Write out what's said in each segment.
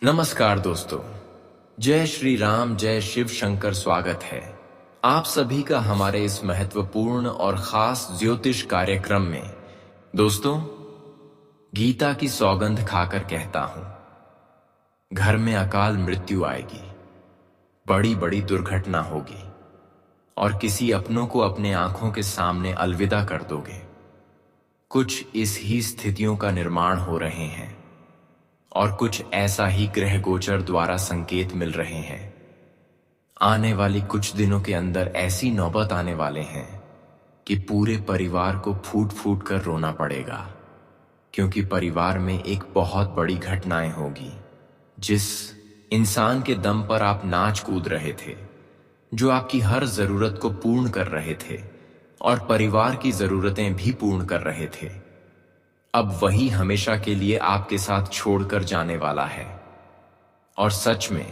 नमस्कार दोस्तों। जय श्री राम, जय शिव शंकर। स्वागत है आप सभी का हमारे इस महत्वपूर्ण और खास ज्योतिष कार्यक्रम में। दोस्तों, गीता की सौगंध खाकर कहता हूं, घर में अकाल मृत्यु आएगी, बड़ी बड़ी दुर्घटना होगी और किसी अपनों को अपने आंखों के सामने अलविदा कर दोगे। कुछ इस ही स्थितियों का निर्माण हो रहे हैं और कुछ ऐसा ही ग्रह गोचर द्वारा संकेत मिल रहे हैं। आने वाली कुछ दिनों के अंदर ऐसी नौबत आने वाले हैं कि पूरे परिवार को फूट फूट कर रोना पड़ेगा, क्योंकि परिवार में एक बहुत बड़ी घटनाएं होगी। जिस इंसान के दम पर आप नाच कूद रहे थे, जो आपकी हर जरूरत को पूर्ण कर रहे थे और परिवार की जरूरतें भी पूर्ण कर रहे थे, अब वही हमेशा के लिए आपके साथ छोड़कर जाने वाला है। और सच में,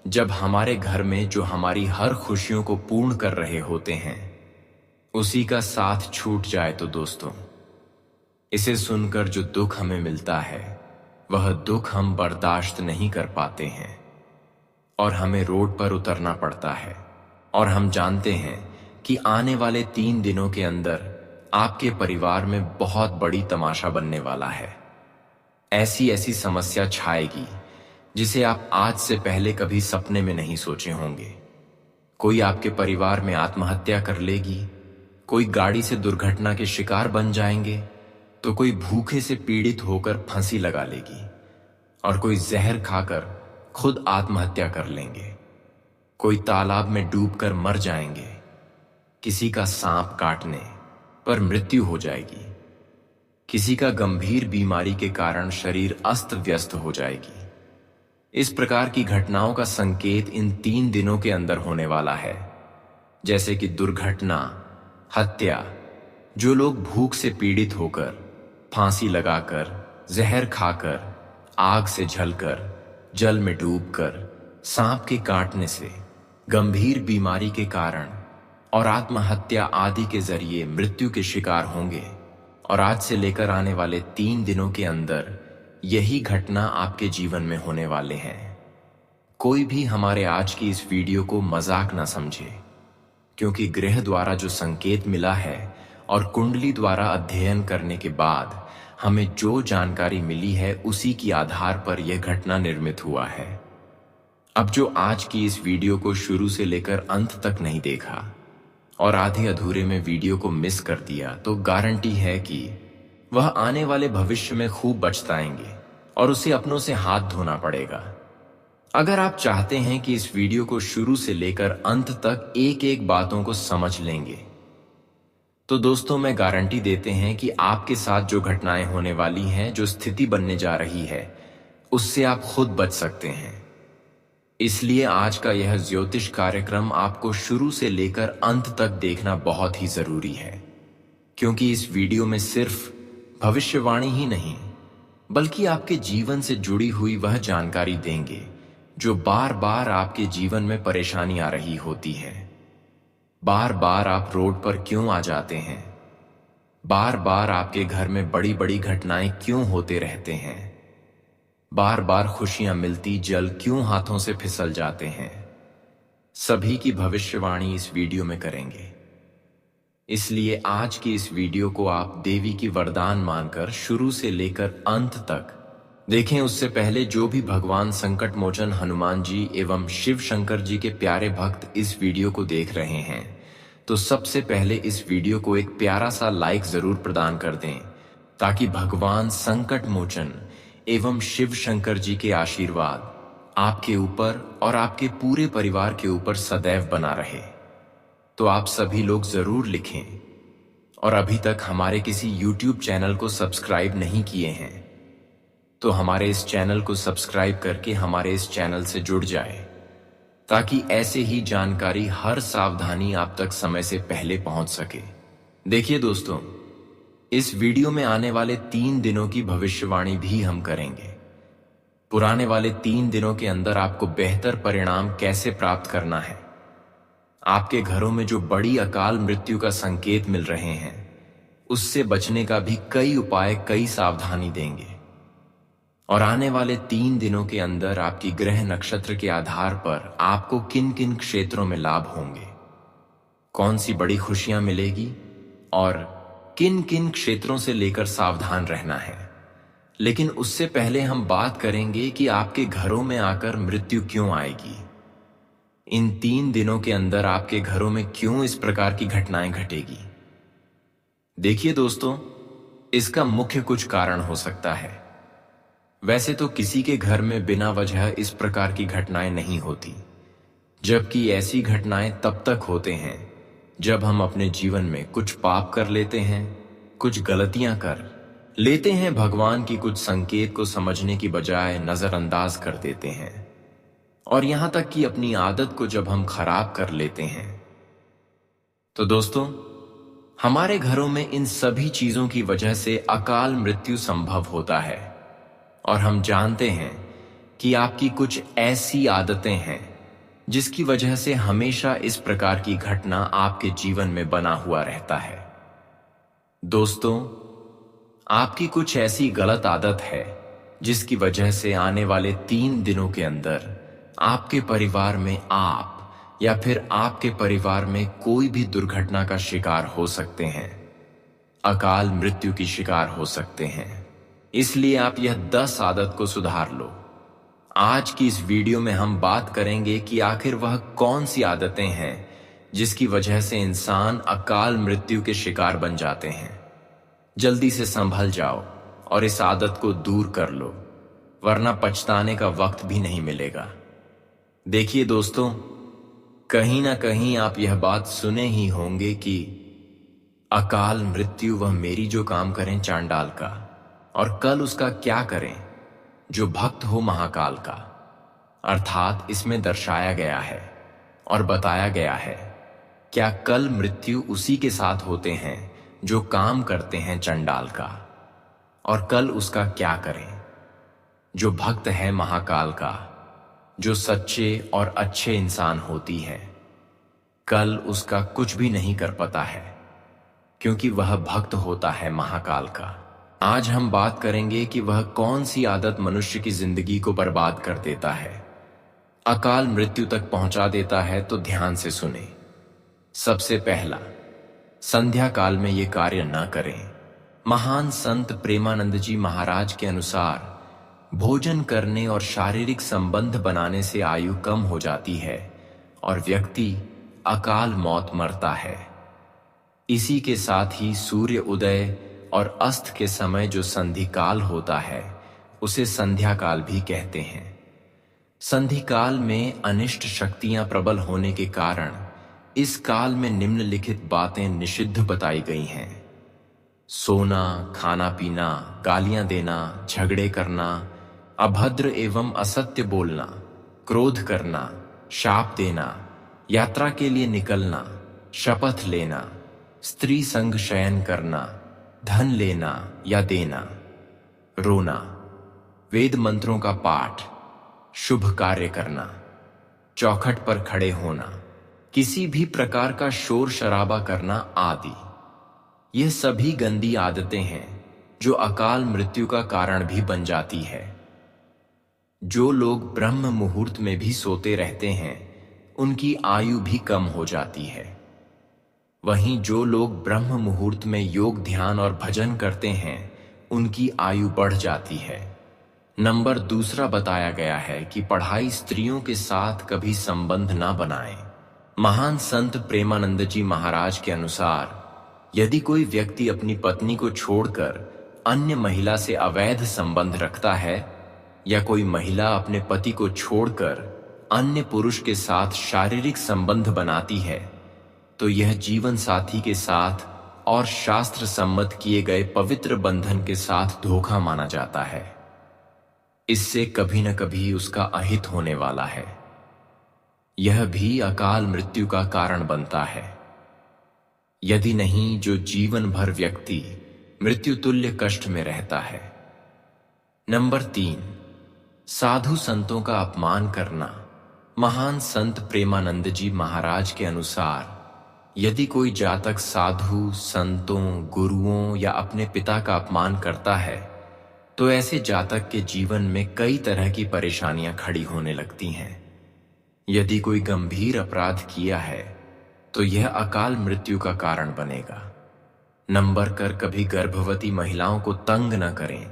जब हमारे घर में जो हमारी हर खुशियों को पूर्ण कर रहे होते हैं, उसी का साथ छूट जाए तो दोस्तों, इसे सुनकर जो दुख हमें मिलता है, वह दुख हम बर्दाश्त नहीं कर पाते हैं और हमें रोड पर उतरना पड़ता है। और हम जानते हैं कि आने वाले 3 दिनों के अंदर आपके परिवार में बहुत बड़ी तमाशा बनने वाला है। ऐसी ऐसी समस्या छाएगी जिसे आप आज से पहले कभी सपने में नहीं सोचे होंगे। कोई आपके परिवार में आत्महत्या कर लेगी, कोई गाड़ी से दुर्घटना के शिकार बन जाएंगे, तो कोई भूखे से पीड़ित होकर फांसी लगा लेगी और कोई जहर खाकर खुद आत्महत्या कर लेंगे। कोई तालाब में डूबकर मर जाएंगे, किसी का सांप काटने पर मृत्यु हो जाएगी, किसी का गंभीर बीमारी के कारण शरीर अस्त व्यस्त हो जाएगी। इस प्रकार की घटनाओं का संकेत इन 3 दिनों के अंदर होने वाला है, जैसे कि दुर्घटना, हत्या, जो लोग भूख से पीड़ित होकर, फांसी लगाकर, जहर खाकर, आग से झलकर, जल में डूबकर, सांप के काटने से, गंभीर बीमारी के कारण और आत्महत्या आदि के जरिए मृत्यु के शिकार होंगे। और आज से लेकर आने वाले 3 दिनों के अंदर यही घटना आपके जीवन में होने वाले हैं। कोई भी हमारे आज की इस वीडियो को मजाक ना समझे, क्योंकि ग्रह द्वारा जो संकेत मिला है और कुंडली द्वारा अध्ययन करने के बाद हमें जो जानकारी मिली है, उसी की आधार पर यह घटना निर्मित हुआ है। अब जो आज की इस वीडियो को शुरू से लेकर अंत तक नहीं देखा और आधे अधूरे में वीडियो को मिस कर दिया, तो गारंटी है कि वह आने वाले भविष्य में खूब पछताएंगे और उसे अपनों से हाथ धोना पड़ेगा। अगर आप चाहते हैं कि इस वीडियो को शुरू से लेकर अंत तक एक एक बातों को समझ लेंगे, तो दोस्तों मैं गारंटी देते हैं कि आपके साथ जो घटनाएं होने वाली हैं, जो स्थिति बनने जा रही है, उससे आप खुद बच सकते हैं। इसलिए आज का यह ज्योतिष कार्यक्रम आपको शुरू से लेकर अंत तक देखना बहुत ही जरूरी है, क्योंकि इस वीडियो में सिर्फ भविष्यवाणी ही नहीं, बल्कि आपके जीवन से जुड़ी हुई वह जानकारी देंगे जो बार बार आपके जीवन में परेशानी आ रही होती है। बार बार आप रोड पर क्यों आ जाते हैं? बार बार आपके घर में बड़ी बड़ी घटनाएं क्यों होते रहते हैं? बार बार खुशियां मिलती जल क्यों हाथों से फिसल जाते हैं? सभी की भविष्यवाणी इस वीडियो में करेंगे। इसलिए आज की इस वीडियो को आप देवी की वरदान मानकर शुरू से लेकर अंत तक देखें। उससे पहले जो भी भगवान संकट मोचन हनुमान जी एवं शिव शंकर जी के प्यारे भक्त इस वीडियो को देख रहे हैं, तो सबसे पहले इस वीडियो को एक प्यारा सा लाइक जरूर प्रदान कर दें, ताकि भगवान संकट मोचन एवं शिव शंकर जी के आशीर्वाद आपके ऊपर और आपके पूरे परिवार के ऊपर सदैव बना रहे। तो आप सभी लोग जरूर लिखें, और अभी तक हमारे किसी YouTube चैनल को सब्सक्राइब नहीं किए हैं, तो हमारे इस चैनल को सब्सक्राइब करके हमारे इस चैनल से जुड़ जाए, ताकि ऐसे ही जानकारी हर सावधानी आप तक समय से पहले पहुंच सके। देखिए दोस्तों, इस वीडियो में आने वाले 3 दिनों की भविष्यवाणी भी हम करेंगे। पुराने वाले 3 दिनों के अंदर आपको बेहतर परिणाम कैसे प्राप्त करना है, आपके घरों में जो बड़ी अकाल मृत्यु का संकेत मिल रहे हैं, उससे बचने का भी कई उपाय, कई सावधानी देंगे। और आने वाले 3 दिनों के अंदर आपकी ग्रह नक्षत्र के आधार पर आपको किन किन क्षेत्रों में लाभ होंगे, कौन सी बड़ी खुशियां मिलेगी और किन किन क्षेत्रों से लेकर सावधान रहना है। लेकिन उससे पहले हम बात करेंगे कि आपके घरों में आकर मृत्यु क्यों आएगी। इन 3 दिनों के अंदर आपके घरों में क्यों इस प्रकार की घटनाएं घटेगी। देखिए दोस्तों, इसका मुख्य कुछ कारण हो सकता है। वैसे तो किसी के घर में बिना वजह इस प्रकार की घटनाएं नहीं होती, जबकि ऐसी घटनाएं तब तक होते हैं जब हम अपने जीवन में कुछ पाप कर लेते हैं, कुछ गलतियां कर लेते हैं, भगवान की कुछ संकेत को समझने की बजाय नजरअंदाज कर देते हैं, और यहां तक कि अपनी आदत को जब हम खराब कर लेते हैं। तो दोस्तों, हमारे घरों में इन सभी चीजों की वजह से अकाल मृत्यु संभव होता है। और हम जानते हैं कि आपकी कुछ ऐसी आदतें हैं जिसकी वजह से हमेशा इस प्रकार की घटना आपके जीवन में बना हुआ रहता है। दोस्तों, आपकी कुछ ऐसी गलत आदत है जिसकी वजह से आने वाले 3 दिनों के अंदर आपके परिवार में आप या फिर आपके परिवार में कोई भी दुर्घटना का शिकार हो सकते हैं, अकाल मृत्यु की शिकार हो सकते हैं। इसलिए आप यह 10 आदत को सुधार लो। आज की इस वीडियो में हम बात करेंगे कि आखिर वह कौन सी आदतें हैं जिसकी वजह से इंसान अकाल मृत्यु के शिकार बन जाते हैं। जल्दी से संभल जाओ और इस आदत को दूर कर लो, वरना पछताने का वक्त भी नहीं मिलेगा। देखिए दोस्तों, कहीं ना कहीं आप यह बात सुने ही होंगे कि अकाल मृत्यु वह मेरी जो काम करें चांडाल का, और कल उसका क्या करें जो भक्त हो महाकाल का। अर्थात इसमें दर्शाया गया है और बताया गया है, क्या कल मृत्यु उसी के साथ होते हैं जो काम करते हैं चंडाल का, और कल उसका क्या करें जो भक्त है महाकाल का, जो सच्चे और अच्छे इंसान होती है। कल उसका कुछ भी नहीं कर पाता है क्योंकि वह भक्त होता है महाकाल का। आज हम बात करेंगे कि वह कौन सी आदत मनुष्य की जिंदगी को बर्बाद कर देता है, अकाल मृत्यु तक पहुंचा देता है। तो ध्यान से सुने। सबसे पहला, संध्या काल में ये कार्य न करें। महान संत प्रेमानंद जी महाराज के अनुसार भोजन करने और शारीरिक संबंध बनाने से आयु कम हो जाती है और व्यक्ति अकाल मौत मरता है। इसी के साथ ही सूर्य उदय और अस्त के समय जो संधि काल होता है उसे संध्या काल भी कहते हैं। संधि काल में अनिष्ट शक्तियां प्रबल होने के कारण इस काल में निम्नलिखित बातें निषिद्ध बताई गई हैं: सोना, खाना पीना, गालियां देना, झगड़े करना, अभद्र एवं असत्य बोलना, क्रोध करना, शाप देना, यात्रा के लिए निकलना, शपथ लेना, स्त्री संग शयन करना, धन लेना या देना, रोना, वेद मंत्रों का पाठ, शुभ कार्य करना, चौखट पर खड़े होना, किसी भी प्रकार का शोर शराबा करना आदि। यह सभी गंदी आदतें हैं जो अकाल मृत्यु का कारण भी बन जाती है। जो लोग ब्रह्म मुहूर्त में भी सोते रहते हैं उनकी आयु भी कम हो जाती है। वहीं जो लोग ब्रह्म मुहूर्त में योग, ध्यान और भजन करते हैं उनकी आयु बढ़ जाती है। नंबर दूसरा बताया गया है कि पढ़ाई स्त्रियों के साथ कभी संबंध ना बनाएं। महान संत प्रेमानंद जी महाराज के अनुसार यदि कोई व्यक्ति अपनी पत्नी को छोड़कर अन्य महिला से अवैध संबंध रखता है या कोई महिला अपने पति को छोड़कर अन्य पुरुष के साथ शारीरिक संबंध बनाती है तो यह जीवन साथी के साथ और शास्त्र सम्मत किए गए पवित्र बंधन के साथ धोखा माना जाता है। इससे कभी न कभी उसका अहित होने वाला है। यह भी अकाल मृत्यु का कारण बनता है। यदि नहीं, जो जीवन भर व्यक्ति मृत्यु तुल्य कष्ट में रहता है। नंबर 3, साधु संतों का अपमान करना। महान संत प्रेमानंद जी महाराज के अनुसार यदि कोई जातक साधु, संतों, गुरुओं या अपने पिता का अपमान करता है तो ऐसे जातक के जीवन में कई तरह की परेशानियां खड़ी होने लगती हैं। यदि कोई गंभीर अपराध किया है तो यह अकाल मृत्यु का कारण बनेगा। नंबर कर कभी गर्भवती महिलाओं को तंग न करें।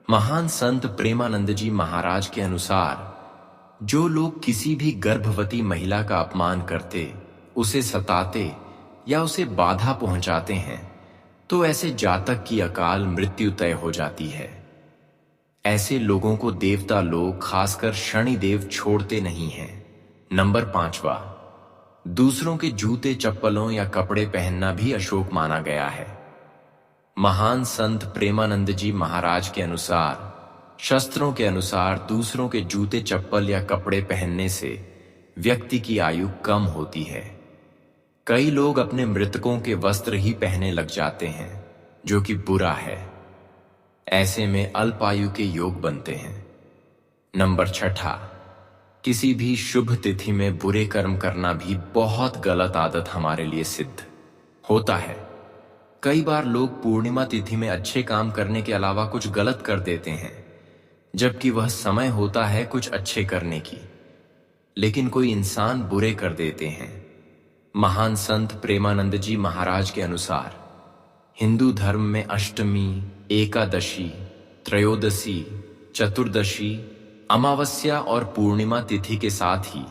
महान संत प्रेमानंद जी महाराज के अनुसार जो लोग किसी भी गर्भवती महिला का अपमान करते, उसे सताते या उसे बाधा पहुंचाते हैं तो ऐसे जातक की अकाल मृत्यु तय हो जाती है। ऐसे लोगों को देवता लोग खासकर शनिदेव छोड़ते नहीं हैं। नंबर 5वां, दूसरों के जूते चप्पलों या कपड़े पहनना भी अशुभ माना गया है। महान संत प्रेमानंद जी महाराज के अनुसार शास्त्रों के अनुसार दूसरों के जूते चप्पल या कपड़े पहनने से व्यक्ति की आयु कम होती है। कई लोग अपने मृतकों के वस्त्र ही पहनने लग जाते हैं, जो कि बुरा है। ऐसे में अल्पायु के योग बनते हैं। नंबर 6, किसी भी शुभ तिथि में बुरे कर्म करना भी बहुत गलत आदत हमारे लिए सिद्ध होता है। कई बार लोग पूर्णिमा तिथि में अच्छे काम करने के अलावा कुछ गलत कर देते हैं, जबकि वह समय होता है कुछ अच्छे करने की, लेकिन कोई इंसान बुरे कर देते हैं। महान संत प्रेमानंद जी महाराज के अनुसार हिंदू धर्म में अष्टमी, एकादशी, त्रयोदशी, चतुर्दशी, अमावस्या और पूर्णिमा तिथि के साथ ही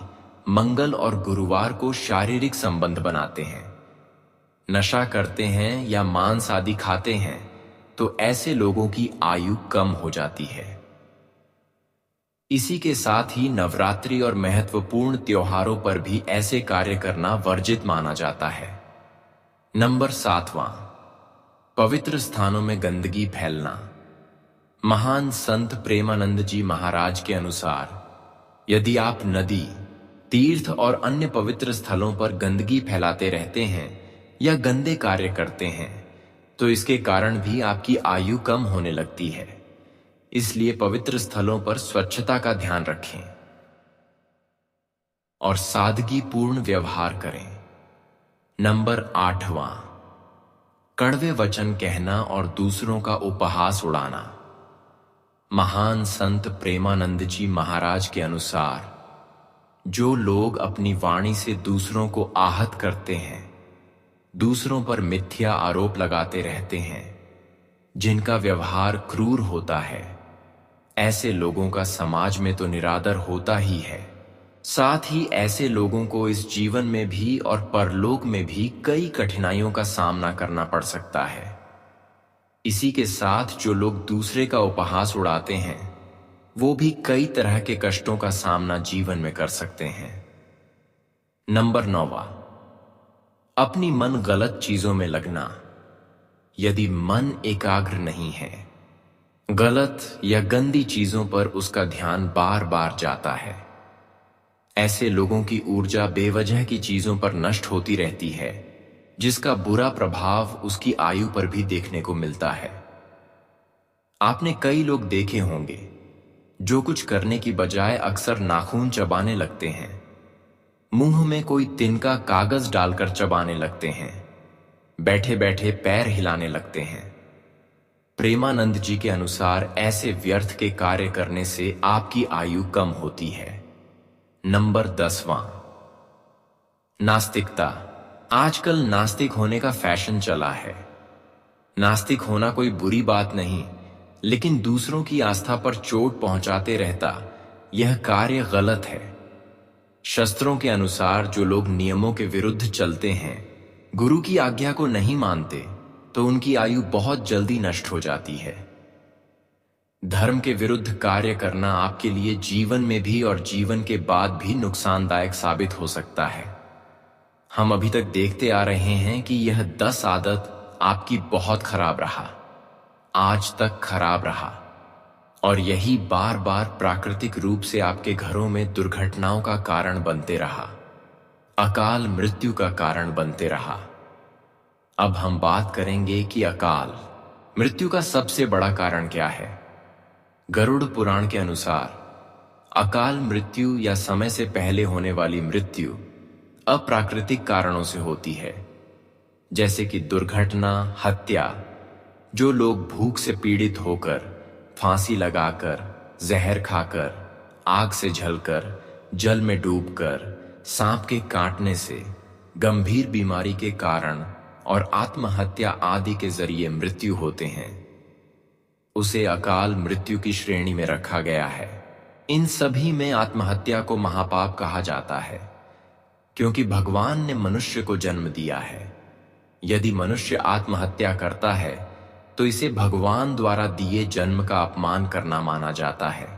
मंगल और गुरुवार को शारीरिक संबंध बनाते हैं। नशा करते हैं या मांस आदि खाते हैं तो ऐसे लोगों की आयु कम हो जाती है। इसी के साथ ही नवरात्रि और महत्वपूर्ण त्योहारों पर भी ऐसे कार्य करना वर्जित माना जाता है। नंबर 7वां, पवित्र स्थानों में गंदगी फैलना। महान संत प्रेमानंद जी महाराज के अनुसार यदि आप नदी, तीर्थ और अन्य पवित्र स्थलों पर गंदगी फैलाते रहते हैं या गंदे कार्य करते हैं तो इसके कारण भी आपकी आयु कम होने लगती है। इसलिए पवित्र स्थलों पर स्वच्छता का ध्यान रखें और सादगीपूर्ण व्यवहार करें। नंबर 8वां, कड़वे वचन कहना और दूसरों का उपहास उड़ाना। महान संत प्रेमानंद जी महाराज के अनुसार जो लोग अपनी वाणी से दूसरों को आहत करते हैं, दूसरों पर मिथ्या आरोप लगाते रहते हैं, जिनका व्यवहार क्रूर होता है, ऐसे लोगों का समाज में तो निरादर होता ही है, साथ ही ऐसे लोगों को इस जीवन में भी और परलोक में भी कई कठिनाइयों का सामना करना पड़ सकता है। इसी के साथ जो लोग दूसरे का उपहास उड़ाते हैं वो भी कई तरह के कष्टों का सामना जीवन में कर सकते हैं। नंबर 9वां, अपनी मन गलत चीजों में लगना। यदि मन एकाग्र नहीं है, गलत या गंदी चीजों पर उसका ध्यान बार बार जाता है, ऐसे लोगों की ऊर्जा बेवजह की चीजों पर नष्ट होती रहती है, जिसका बुरा प्रभाव उसकी आयु पर भी देखने को मिलता है। आपने कई लोग देखे होंगे जो कुछ करने की बजाय अक्सर नाखून चबाने लगते हैं, मुंह में कोई तिनका कागज डालकर चबाने लगते हैं, बैठे बैठे पैर हिलाने लगते हैं। प्रेमानंद जी के अनुसार ऐसे व्यर्थ के कार्य करने से आपकी आयु कम होती है। नंबर 10वां, नास्तिकता। आजकल नास्तिक होने का फैशन चला है। नास्तिक होना कोई बुरी बात नहीं, लेकिन दूसरों की आस्था पर चोट पहुंचाते रहता यह कार्य गलत है। शास्त्रों के अनुसार जो लोग नियमों के विरुद्ध चलते हैं, गुरु की आज्ञा को नहीं मानते, तो उनकी आयु बहुत जल्दी नष्ट हो जाती है। धर्म के विरुद्ध कार्य करना आपके लिए जीवन में भी और जीवन के बाद भी नुकसानदायक साबित हो सकता है। हम अभी तक देखते आ रहे हैं कि यह 10 आदत आपकी बहुत खराब रहा, आज तक खराब रहा, और यही बार बार प्राकृतिक रूप से आपके घरों में दुर्घटनाओं का कारण बनते रहा, अकाल मृत्यु का कारण बनते रहा। अब हम बात करेंगे कि अकाल मृत्यु का सबसे बड़ा कारण क्या है। गरुड़ पुराण के अनुसार अकाल मृत्यु या समय से पहले होने वाली मृत्यु अप्राकृतिक कारणों से होती है, जैसे कि दुर्घटना, हत्या, जो लोग भूख से पीड़ित होकर फांसी लगाकर, जहर खाकर, आग से झलकर, जल में डूबकर, सांप के काटने से, गंभीर बीमारी के कारण और आत्महत्या आदि के जरिए मृत्यु होते हैं, उसे अकाल मृत्यु की श्रेणी में रखा गया है। इन सभी में आत्महत्या को महापाप कहा जाता है, क्योंकि भगवान ने मनुष्य को जन्म दिया है। यदि मनुष्य आत्महत्या करता है तो इसे भगवान द्वारा दिए जन्म का अपमान करना माना जाता है।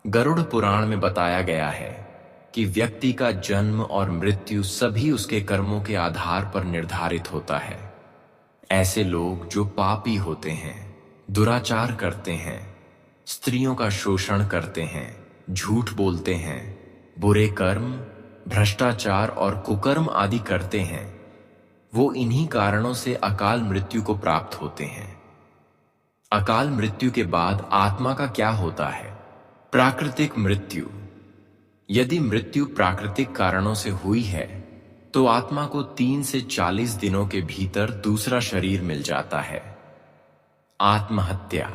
गरुड़ पुराण में बताया गया है कि व्यक्ति का जन्म और मृत्यु सभी उसके कर्मों के आधार पर निर्धारित होता है। ऐसे लोग जो पापी होते हैं, दुराचार करते हैं, स्त्रियों का शोषण करते हैं, झूठ बोलते हैं, बुरे कर्म, भ्रष्टाचार और कुकर्म आदि करते हैं, वो इन्हीं कारणों से अकाल मृत्यु को प्राप्त होते हैं। अकाल मृत्यु के बाद आत्मा का क्या होता है? प्राकृतिक मृत्यु। यदि मृत्यु प्राकृतिक कारणों से हुई है तो आत्मा को 3 से 40 दिनों के भीतर दूसरा शरीर मिल जाता है। आत्महत्या।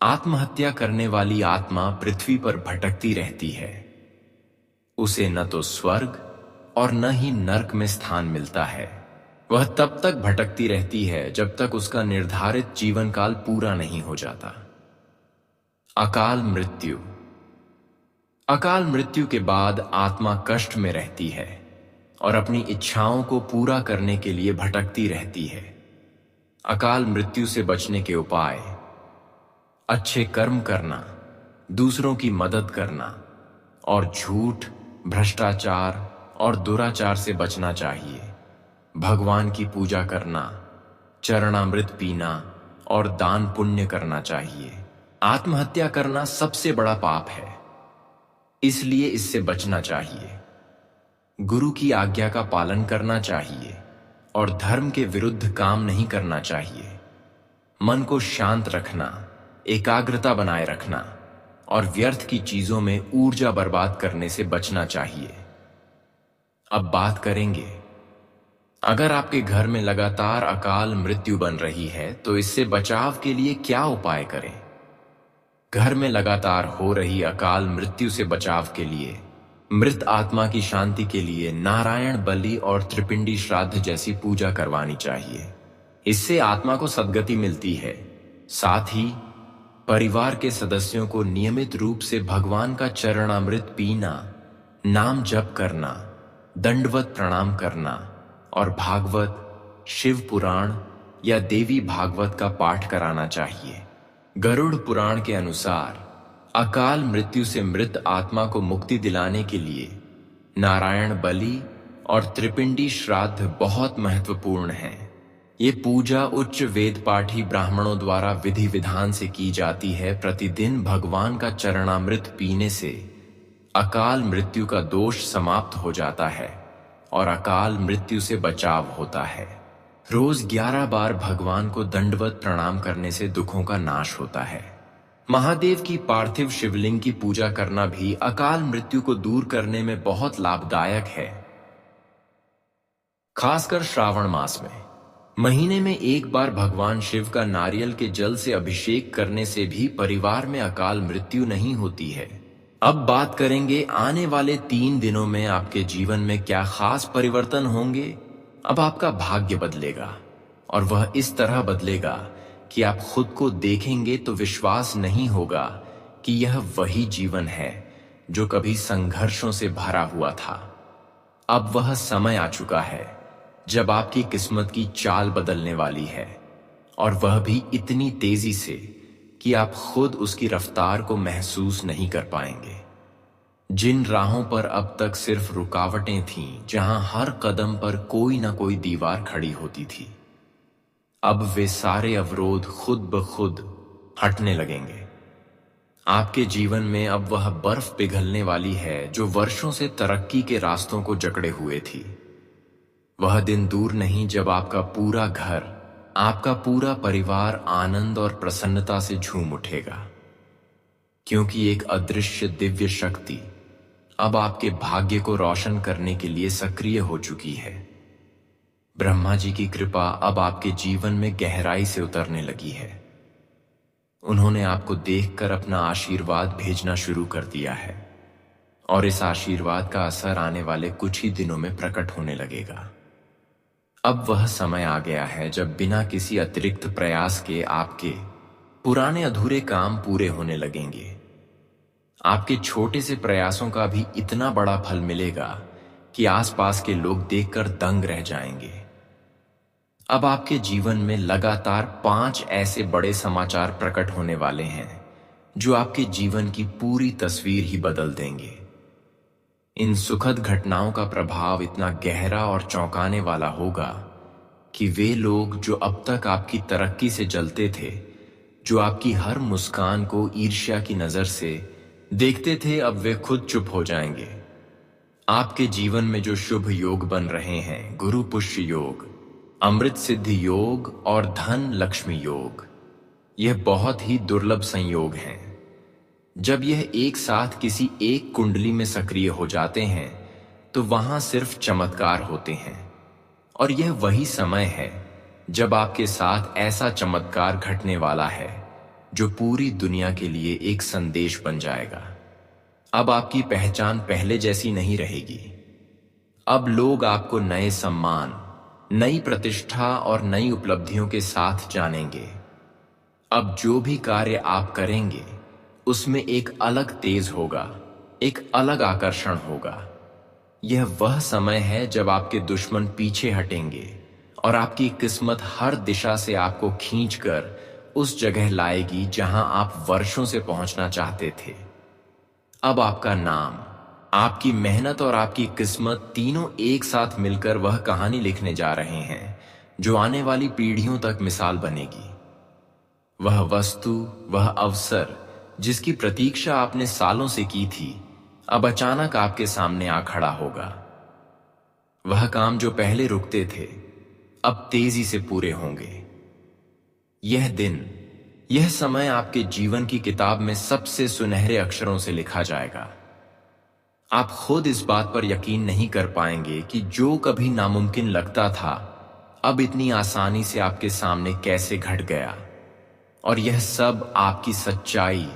आत्महत्या करने वाली आत्मा पृथ्वी पर भटकती रहती है। उसे न तो स्वर्ग और न ही नरक में स्थान मिलता है। वह तब तक भटकती रहती है जब तक उसका निर्धारित जीवन काल पूरा नहीं हो जाता। अकाल मृत्यु। अकाल मृत्यु के बाद आत्मा कष्ट में रहती है और अपनी इच्छाओं को पूरा करने के लिए भटकती रहती है। अकाल मृत्यु से बचने के उपाय: अच्छे कर्म करना, दूसरों की मदद करना और झूठ, भ्रष्टाचार और दुराचार से बचना चाहिए। भगवान की पूजा करना, चरणामृत पीना और दान पुण्य करना चाहिए। आत्महत्या करना सबसे बड़ा पाप है, इसलिए इससे बचना चाहिए। गुरु की आज्ञा का पालन करना चाहिए और धर्म के विरुद्ध काम नहीं करना चाहिए। मन को शांत रखना, एकाग्रता बनाए रखना और व्यर्थ की चीजों में ऊर्जा बर्बाद करने से बचना चाहिए। अब बात करेंगे, अगर आपके घर में लगातार अकाल मृत्यु बन रही है तो इससे बचाव के लिए क्या उपाय करें? घर में लगातार हो रही अकाल मृत्यु से बचाव के लिए मृत आत्मा की शांति के लिए नारायण बलि और त्रिपिंडी श्राद्ध जैसी पूजा करवानी चाहिए। इससे आत्मा को सद्गति मिलती है। साथ ही परिवार के सदस्यों को नियमित रूप से भगवान का चरणामृत पीना, नाम जप करना, दंडवत प्रणाम करना और भागवत, शिव पुराण या देवी भागवत का पाठ कराना चाहिए। गरुड़ पुराण के अनुसार अकाल मृत्यु से मृत आत्मा को मुक्ति दिलाने के लिए नारायण बलि और त्रिपिंडी श्राद्ध बहुत महत्वपूर्ण है। ये पूजा उच्च वेद पाठी ब्राह्मणों द्वारा विधि विधान से की जाती है। प्रतिदिन भगवान का चरणामृत पीने से अकाल मृत्यु का दोष समाप्त हो जाता है और अकाल मृत्यु से बचाव होता है। रोज 11 बार भगवान को दंडवत प्रणाम करने से दुखों का नाश होता है। महादेव की पार्थिव शिवलिंग की पूजा करना भी अकाल मृत्यु को दूर करने में बहुत लाभदायक है। खासकर श्रावण मास में महीने में एक बार भगवान शिव का नारियल के जल से अभिषेक करने से भी परिवार में अकाल मृत्यु नहीं होती है। अब बात करेंगे आने वाले 3 दिनों में आपके जीवन में क्या खास परिवर्तन होंगे। अब आपका भाग्य बदलेगा और वह इस तरह बदलेगा कि आप खुद को देखेंगे तो विश्वास नहीं होगा कि यह वही जीवन है जो कभी संघर्षों से भरा हुआ था। अब वह समय आ चुका है जब आपकी किस्मत की चाल बदलने वाली है, और वह भी इतनी तेजी से कि आप खुद उसकी रफ्तार को महसूस नहीं कर पाएंगे। जिन राहों पर अब तक सिर्फ रुकावटें थीं, जहां हर कदम पर कोई ना कोई दीवार खड़ी होती थी, अब वे सारे अवरोध खुद ब खुद हटने लगेंगे। आपके जीवन में अब वह बर्फ पिघलने वाली है जो वर्षों से तरक्की के रास्तों को जकड़े हुए थी। वह दिन दूर नहीं जब आपका पूरा घर, आपका पूरा परिवार आनंद और प्रसन्नता से झूम उठेगा, क्योंकि एक अदृश्य दिव्य शक्ति अब आपके भाग्य को रोशन करने के लिए सक्रिय हो चुकी है। ब्रह्मा जी की कृपा अब आपके जीवन में गहराई से उतरने लगी है। उन्होंने आपको देखकर अपना आशीर्वाद भेजना शुरू कर दिया है और इस आशीर्वाद का असर आने वाले कुछ ही दिनों में प्रकट होने लगेगा। अब वह समय आ गया है जब बिना किसी अतिरिक्त प्रयास के आपके पुराने अधूरे काम पूरे होने लगेंगे। आपके छोटे से प्रयासों का भी इतना बड़ा फल मिलेगा कि आसपास के लोग देखकर दंग रह जाएंगे। अब आपके जीवन में लगातार 5 ऐसे बड़े समाचार प्रकट होने वाले हैं जो आपके जीवन की पूरी तस्वीर ही बदल देंगे। इन सुखद घटनाओं का प्रभाव इतना गहरा और चौंकाने वाला होगा कि वे लोग जो अब तक आपकी तरक्की से जलते थे, जो आपकी हर मुस्कान को ईर्ष्या की नजर से देखते थे, अब वे खुद चुप हो जाएंगे। आपके जीवन में जो शुभ योग बन रहे हैं, गुरु पुष्य योग, अमृत सिद्धि योग और धन लक्ष्मी योग, यह बहुत ही दुर्लभ संयोग हैं। जब यह एक साथ किसी एक कुंडली में सक्रिय हो जाते हैं तो वहां सिर्फ चमत्कार होते हैं, और यह वही समय है जब आपके साथ ऐसा चमत्कार घटने वाला है जो पूरी दुनिया के लिए एक संदेश बन जाएगा। अब आपकी पहचान पहले जैसी नहीं रहेगी। अब लोग आपको नए सम्मान, नई प्रतिष्ठा और नई उपलब्धियों के साथ जानेंगे। अब जो भी कार्य आप करेंगे उसमें एक अलग तेज होगा, एक अलग आकर्षण होगा। यह वह समय है जब आपके दुश्मन पीछे हटेंगे और आपकी किस्मत हर दिशा से आपको खींचकर उस जगह लाएगी जहां आप वर्षों से पहुंचना चाहते थे। अब आपका नाम, आपकी मेहनत और आपकी किस्मत तीनों एक साथ मिलकर वह कहानी लिखने जा रहे हैं जो आने वाली पीढ़ियों तक मिसाल बनेगी। वह वस्तु, वह अवसर जिसकी प्रतीक्षा आपने सालों से की थी, अब अचानक आपके सामने आ खड़ा होगा। वह काम जो पहले रुकते थे अब तेजी से पूरे होंगे। यह दिन, यह समय आपके जीवन की किताब में सबसे सुनहरे अक्षरों से लिखा जाएगा। आप खुद इस बात पर यकीन नहीं कर पाएंगे कि जो कभी नामुमकिन लगता था अब इतनी आसानी से आपके सामने कैसे घट गया। और यह सब आपकी सच्चाई,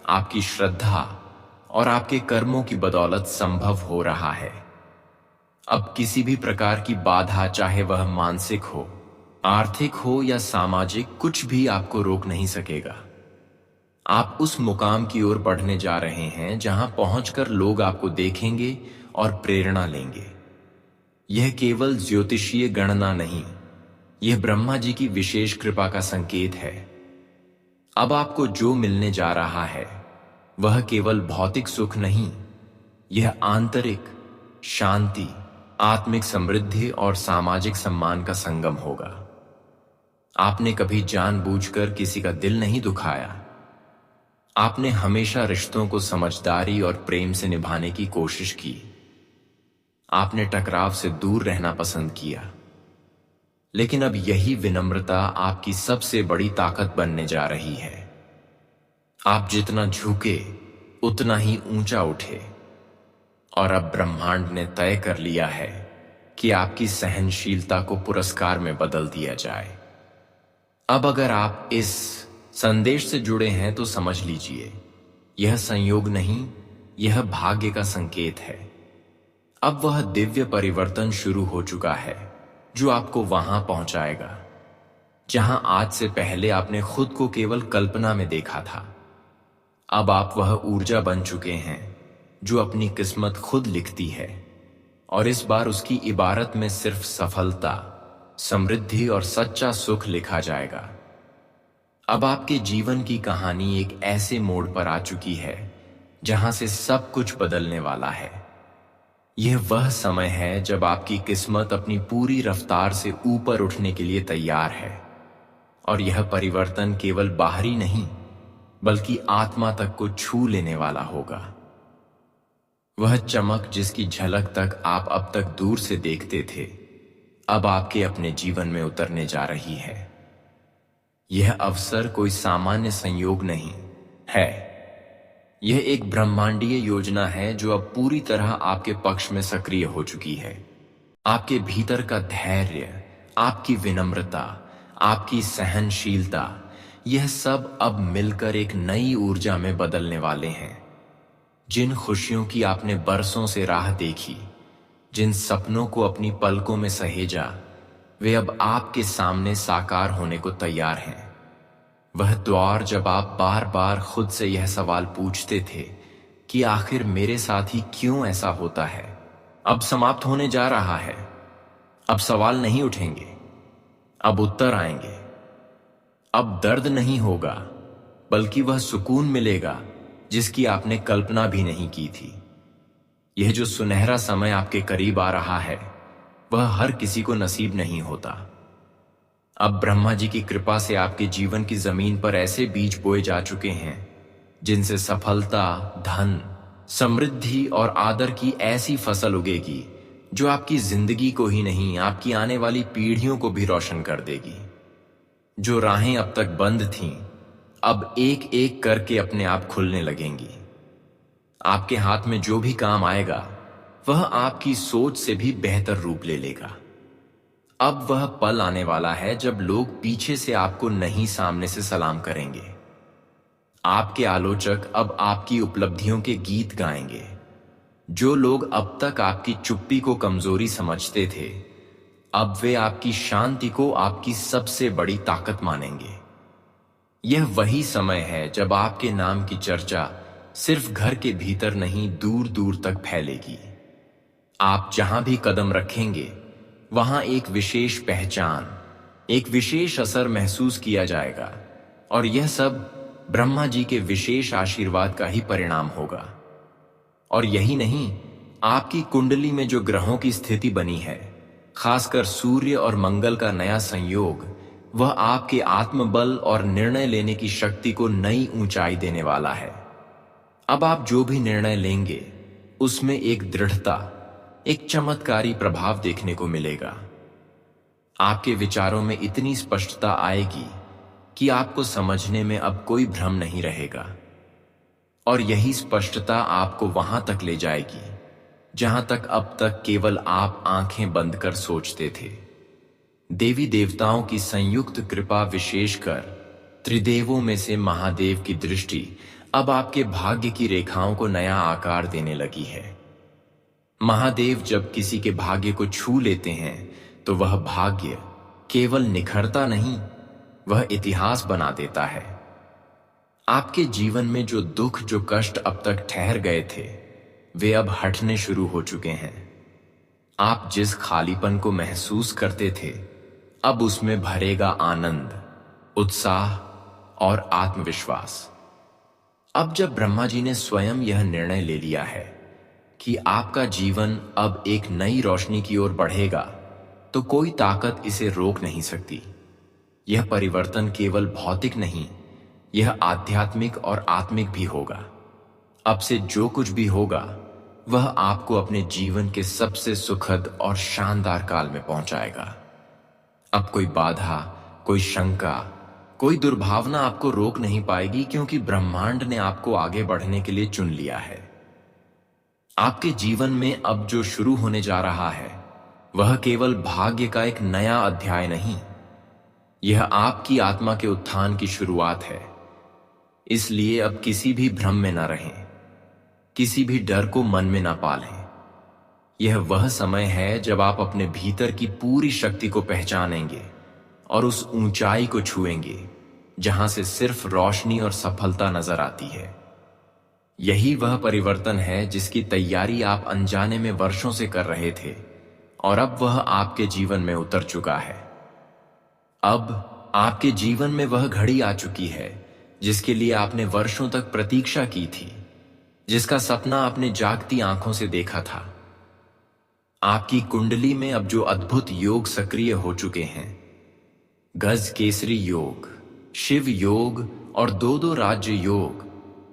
आपकी श्रद्धा और आपके कर्मों की बदौलत संभव हो रहा है। अब किसी भी प्रकार की बाधा, चाहे वह मानसिक हो, आर्थिक हो या सामाजिक, कुछ भी आपको रोक नहीं सकेगा। आप उस मुकाम की ओर बढ़ने जा रहे हैं जहां पहुंचकर लोग आपको देखेंगे और प्रेरणा लेंगे। यह केवल ज्योतिषीय गणना नहीं, यह ब्रह्मा जी की विशेष कृपा का संकेत है। अब आपको जो मिलने जा रहा है वह केवल भौतिक सुख नहीं, यह आंतरिक शांति, आत्मिक समृद्धि और सामाजिक सम्मान का संगम होगा। आपने कभी जानबूझकर किसी का दिल नहीं दुखाया। आपने हमेशा रिश्तों को समझदारी और प्रेम से निभाने की कोशिश की। आपने टकराव से दूर रहना पसंद किया। लेकिन अब यही विनम्रता आपकी सबसे बड़ी ताकत बनने जा रही है। आप जितना झुके उतना ही ऊंचा उठे, और अब ब्रह्मांड ने तय कर लिया है कि आपकी सहनशीलता को पुरस्कार में बदल दिया जाए। अब अगर आप इस संदेश से जुड़े हैं तो समझ लीजिए, यह संयोग नहीं, यह भाग्य का संकेत है। अब वह दिव्य परिवर्तन शुरू हो चुका है जो आपको वहां पहुंचाएगा जहां आज से पहले आपने खुद को केवल कल्पना में देखा था। अब आप वह ऊर्जा बन चुके हैं जो अपनी किस्मत खुद लिखती है, और इस बार उसकी इबारत में सिर्फ सफलता, समृद्धि और सच्चा सुख लिखा जाएगा। अब आपके जीवन की कहानी एक ऐसे मोड़ पर आ चुकी है जहां से सब कुछ बदलने वाला है। यह वह समय है जब आपकी किस्मत अपनी पूरी रफ्तार से ऊपर उठने के लिए तैयार है, और यह परिवर्तन केवल बाहरी नहीं बल्कि आत्मा तक को छू लेने वाला होगा। वह चमक जिसकी झलक तक आप अब तक दूर से देखते थे, अब आपके अपने जीवन में उतरने जा रही है। यह अवसर कोई सामान्य संयोग नहीं है, यह एक ब्रह्मांडीय योजना है जो अब पूरी तरह आपके पक्ष में सक्रिय हो चुकी है। आपके भीतर का धैर्य, आपकी विनम्रता, आपकी सहनशीलता, यह सब अब मिलकर एक नई ऊर्जा में बदलने वाले हैं। जिन खुशियों की आपने बरसों से राह देखी, जिन सपनों को अपनी पलकों में सहेजा, वे अब आपके सामने साकार होने को तैयार हैं। वह द्वार जब आप बार बार खुद से यह सवाल पूछते थे कि आखिर मेरे साथ ही क्यों ऐसा होता है, अब समाप्त होने जा रहा है। अब सवाल नहीं उठेंगे, अब उत्तर आएंगे। अब दर्द नहीं होगा, बल्कि वह सुकून मिलेगा जिसकी आपने कल्पना भी नहीं की थी। यह जो सुनहरा समय आपके करीब आ रहा है, वह हर किसी को नसीब नहीं होता। अब ब्रह्मा जी की कृपा से आपके जीवन की जमीन पर ऐसे बीज बोए जा चुके हैं जिनसे सफलता, धन, समृद्धि और आदर की ऐसी फसल उगेगी जो आपकी जिंदगी को ही नहीं, आपकी आने वाली पीढ़ियों को भी रोशन कर देगी। जो राहें अब तक बंद थीं, अब एक एक करके अपने आप खुलने लगेंगी। आपके हाथ में जो भी काम आएगा, वह आपकी सोच से भी बेहतर रूप ले लेगा। अब वह पल आने वाला है जब लोग पीछे से आपको नहीं, सामने से सलाम करेंगे। आपके आलोचक अब आपकी उपलब्धियों के गीत गाएंगे। जो लोग अब तक आपकी चुप्पी को कमजोरी समझते थे, अब वे आपकी शांति को आपकी सबसे बड़ी ताकत मानेंगे। यह वही समय है जब आपके नाम की चर्चा सिर्फ घर के भीतर नहीं, दूर दूर तक फैलेगी। आप जहां भी कदम रखेंगे, वहां एक विशेष पहचान, एक विशेष असर महसूस किया जाएगा, और यह सब ब्रह्मा जी के विशेष आशीर्वाद का ही परिणाम होगा। और यही नहीं, आपकी कुंडली में जो ग्रहों की स्थिति बनी है, खासकर सूर्य और मंगल का नया संयोग, वह आपके आत्मबल और निर्णय लेने की शक्ति को नई ऊंचाई देने वाला है। अब आप जो भी निर्णय लेंगे, उसमें एक दृढ़ता, एक चमत्कारी प्रभाव देखने को मिलेगा। आपके विचारों में इतनी स्पष्टता आएगी कि आपको समझने में अब कोई भ्रम नहीं रहेगा। और यही स्पष्टता आपको वहां तक ले जाएगी जहां तक अब तक केवल आप आंखें बंद कर सोचते थे। देवी देवताओं की संयुक्त कृपा, विशेषकर त्रिदेवों में से महादेव की दृष्टि, अब आपके भाग्य की रेखाओं को नया आकार देने लगी है। महादेव जब किसी के भाग्य को छू लेते हैं, तो वह भाग्य केवल निखरता नहीं, वह इतिहास बना देता है। आपके जीवन में जो दुख, जो कष्ट अब तक ठहर गए थे, वे अब हटने शुरू हो चुके हैं। आप जिस खालीपन को महसूस करते थे, अब उसमें भरेगा आनंद, उत्साह और आत्मविश्वास। अब जब ब्रह्मा जी ने स्वयं यह निर्णय ले लिया है कि आपका जीवन अब एक नई रोशनी की ओर बढ़ेगा, तो कोई ताकत इसे रोक नहीं सकती। यह परिवर्तन केवल भौतिक नहीं, यह आध्यात्मिक और आत्मिक भी होगा। अब से जो कुछ भी होगा, वह आपको अपने जीवन के सबसे सुखद और शानदार काल में पहुंचाएगा। अब कोई बाधा, कोई शंका, कोई दुर्भावना आपको रोक नहीं पाएगी, क्योंकि ब्रह्मांड ने आपको आगे बढ़ने के लिए चुन लिया है। आपके जीवन में अब जो शुरू होने जा रहा है, वह केवल भाग्य का एक नया अध्याय नहीं, यह आपकी आत्मा के उत्थान की शुरुआत है। इसलिए अब किसी भी भ्रम में न रहें, किसी भी डर को मन में न पालें। यह वह समय है जब आप अपने भीतर की पूरी शक्ति को पहचानेंगे और उस ऊंचाई को छुएंगे जहां से सिर्फ रोशनी और सफलता नजर आती है। यही वह परिवर्तन है जिसकी तैयारी आप अनजाने में वर्षों से कर रहे थे, और अब वह आपके जीवन में उतर चुका है। अब आपके जीवन में वह घड़ी आ चुकी है जिसके लिए आपने वर्षों तक प्रतीक्षा की थी, जिसका सपना आपने जागती आंखों से देखा था। आपकी कुंडली में अब जो अद्भुत योग सक्रिय हो चुके हैं, गज केसरी योग, शिव योग और दो राज्य योग,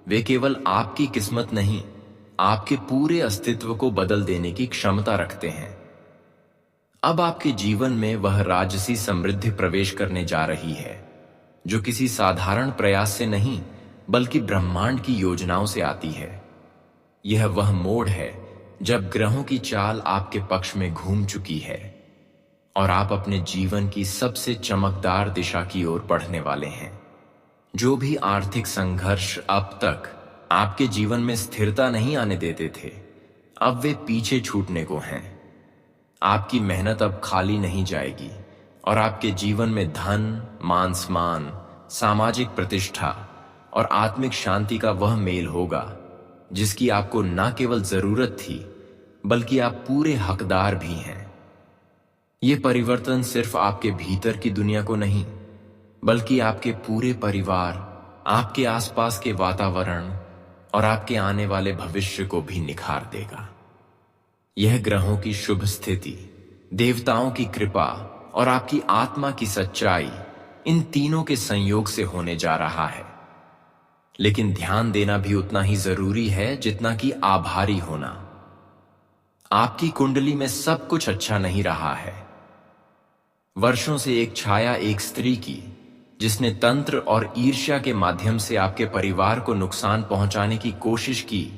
वे केवल आपकी किस्मत नहीं, आपके पूरे अस्तित्व को बदल देने की क्षमता रखते हैं। अब आपके जीवन में वह राजसी समृद्धि प्रवेश करने जा रही है जो किसी साधारण प्रयास से नहीं, बल्कि ब्रह्मांड की योजनाओं से आती है। यह वह मोड़ है जब ग्रहों की चाल आपके पक्ष में घूम चुकी है और आप अपने जीवन की सबसे चमकदार दिशा की ओर बढ़ने वाले हैं। जो भी आर्थिक संघर्ष अब तक आपके जीवन में स्थिरता नहीं आने देते थे, अब वे पीछे छूटने को हैं। आपकी मेहनत अब खाली नहीं जाएगी और आपके जीवन में धन, मान सम्मान, सामाजिक प्रतिष्ठा और आत्मिक शांति का वह मेल होगा जिसकी आपको न केवल जरूरत थी, बल्कि आप पूरे हकदार भी हैं। ये परिवर्तन सिर्फ आपके भीतर की दुनिया को नहीं, बल्कि आपके पूरे परिवार, आपके आसपास के वातावरण और आपके आने वाले भविष्य को भी निखार देगा। यह ग्रहों की शुभ स्थिति, देवताओं की कृपा और आपकी आत्मा की सच्चाई, इन तीनों के संयोग से होने जा रहा है। लेकिन ध्यान देना भी उतना ही जरूरी है जितना कि आभारी होना। आपकी कुंडली में सब कुछ अच्छा नहीं रहा है। वर्षों से एक छाया एक स्त्री की, जिसने तंत्र और ईर्ष्या के माध्यम से आपके परिवार को नुकसान पहुंचाने की कोशिश की,